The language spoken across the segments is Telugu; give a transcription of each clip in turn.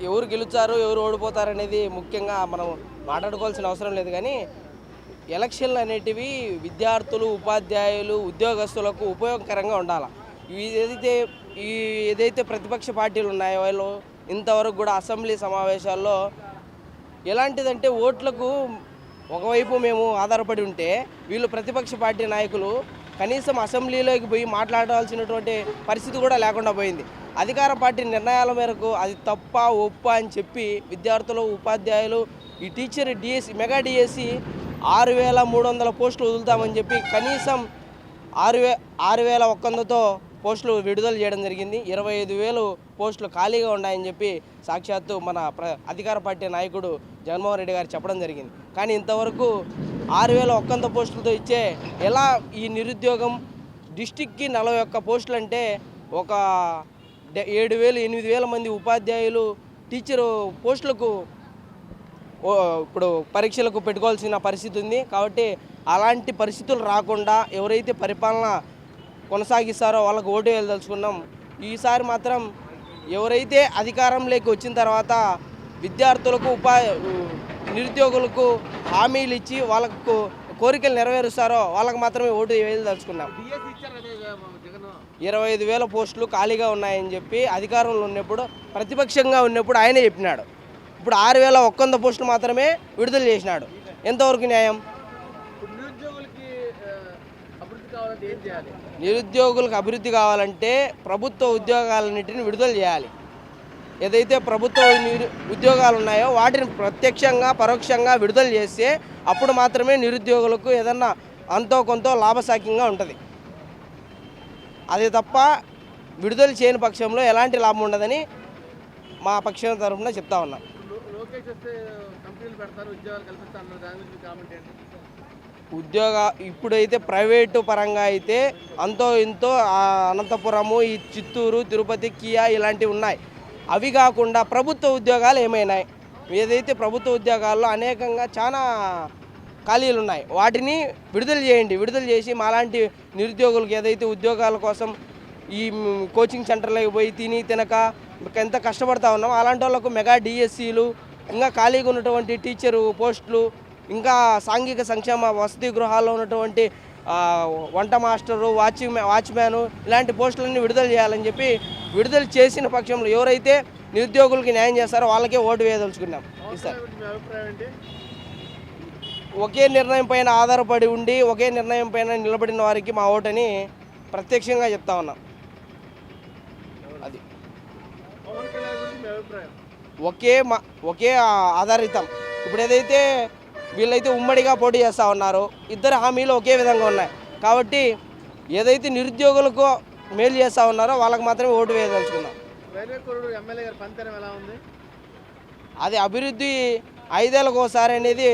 ఎవరు గెలుస్తారు ఎవరు ఓడిపోతారు అనేది ముఖ్యంగా మనం మాట్లాడుకోవాల్సిన అవసరం లేదు. కానీ ఎలక్షన్లు అనేటివి విద్యార్థులు, ఉపాధ్యాయులు, ఉద్యోగస్తులకు ఉపయోగకరంగా ఉండాలి. ఏదైతే ప్రతిపక్ష పార్టీలు ఉన్నాయో వాళ్ళు ఇంతవరకు కూడా అసెంబ్లీ సమావేశాల్లో ఎలాంటిదంటే ఓట్లకు ఒకవైపు మేము ఆధారపడి ఉంటే వీళ్ళు ప్రతిపక్ష పార్టీ నాయకులు కనీసం అసెంబ్లీలోకి పోయి మాట్లాడాల్సినటువంటి పరిస్థితి కూడా లేకుండా పోయింది. అధికార పార్టీ నిర్ణయాల మేరకు అది తప్ప ఒప్ప అని చెప్పి విద్యార్థులు, ఉపాధ్యాయులు, ఈ టీచర్ డిఎస్సి మెగా డిఎస్సి 6,300 పోస్టులు వదులుతామని చెప్పి కనీసం 6,100తో పోస్టులు విడుదల చేయడం జరిగింది. 25,000 పోస్టులు ఖాళీగా ఉన్నాయని చెప్పి సాక్షాత్తు మన అధికార పార్టీ నాయకుడు జగన్మోహన్ రెడ్డి గారు చెప్పడం జరిగింది. కానీ ఇంతవరకు 6,100 పోస్టులతో ఇచ్చే ఎలా ఈ నిరుద్యోగం డిస్టిక్కి 41 పోస్టులు అంటే ఒక 7,000-8,000 మంది ఉపాధ్యాయులు, టీచరు పోస్టులకు ఇప్పుడు పరీక్షలకు పెట్టుకోవాల్సిన పరిస్థితి ఉంది. కాబట్టి అలాంటి పరిస్థితులు రాకుండా ఎవరైతే పరిపాలన కొనసాగిస్తారో వాళ్ళకు ఓటు వేయదలుచుకున్నాం. ఈసారి మాత్రం ఎవరైతే అధికారంలోకి వచ్చిన తర్వాత విద్యార్థులకు, నిరుద్యోగులకు హామీలు ఇచ్చి వాళ్ళకు కోరికలు నెరవేరుస్తారో వాళ్ళకు మాత్రమే ఓటు వేయదలుచుకున్నాం. 25,000 పోస్టులు ఖాళీగా ఉన్నాయని చెప్పి అధికారంలో ఉన్నప్పుడు, ప్రతిపక్షంగా ఉన్నప్పుడు ఆయనే చెప్పినాడు. ఇప్పుడు 6,100 పోస్టులు మాత్రమే విడుదల చేసినాడు. ఎంతవరకు న్యాయం? నిరుద్యోగులకు అభివృద్ధి కావాలంటే ప్రభుత్వ ఉద్యోగాలన్నింటినీ విడుదల చేయాలి. ఏదైతే ప్రభుత్వ ఉద్యోగాలు ఉన్నాయో వాటిని ప్రత్యక్షంగా, పరోక్షంగా విడుదల చేస్తే అప్పుడు మాత్రమే నిరుద్యోగులకు ఏదన్నా అంతో కొంత లాభసాక్ష్యంగా ఉంటుంది. అది తప్ప విడుదల చేయని పక్షంలో ఎలాంటి లాభం ఉండదని మా పక్షం తరఫున చెప్తా ఉన్నాం. ఇప్పుడైతే ప్రైవేటు పరంగా అయితే అంతో ఇంతో అనంతపురము, ఈ చిత్తూరు, తిరుపతి, కియా ఇలాంటివి ఉన్నాయి. అవి కాకుండా ప్రభుత్వ ఉద్యోగాలు ఏమైనాయి? ఏదైతే ప్రభుత్వ ఉద్యోగాల్లో అనేకంగా చాలా ఖాళీలు ఉన్నాయి, వాటిని విడుదల చేయండి. విడుదల చేసి మాలాంటి నిరుద్యోగులకు ఏదైతే ఉద్యోగాల కోసం ఈ కోచింగ్ సెంటర్లకు పోయి తినక ఎంత కష్టపడతా ఉన్నామో అలాంటి వాళ్ళకు మెగా డిఎస్సీలు, ఇంకా ఖాళీగా ఉన్నటువంటి టీచరు పోస్టులు, ఇంకా సాంఘిక సంక్షేమ వసతి గృహాల్లో ఉన్నటువంటి వంట మాస్టరు, వాచ్మ్యాను ఇలాంటి పోస్టులన్నీ విడుదల చేయాలని చెప్పి విడుదల చేసిన పక్షంలో ఎవరైతే నిరుద్యోగులకి న్యాయం చేస్తారో వాళ్ళకే ఓటు వేయదలుచుకున్నాం. సార్ ఒకే నిర్ణయం పైన ఆధారపడి ఉండి ఒకే నిర్ణయం పైన నిలబడిన వారికి మా ఓటని ప్రత్యక్షంగా చెప్తా ఉన్నాం. అది ఒకే ఆధారితం. ఇప్పుడు ఏదైతే వీళ్ళైతే ఉమ్మడిగా పోటీ చేస్తూ ఉన్నారో ఇద్దరు హామీలు ఒకే విధంగా ఉన్నాయి. కాబట్టి ఏదైతే నిరుద్యోగులకు మేలు చేస్తూ ఉన్నారో వాళ్ళకి మాత్రమే ఓటు వేయదలుచుకున్నాం. అది అభివృద్ధి 5 ఏళ్ళకు ఒకసారి అనేది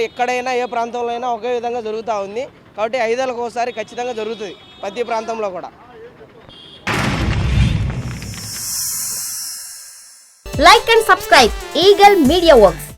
ఎక్కడైనా ఏ ప్రాంతంలో అయినా ఒకే విధంగా జరుగుతూ ఉంది. కాబట్టి 5 ఏళ్ళకు ఒకసారి ఖచ్చితంగా జరుగుతుంది ప్రతి ప్రాంతంలో కూడా. Like and subscribe Eagle Media Works.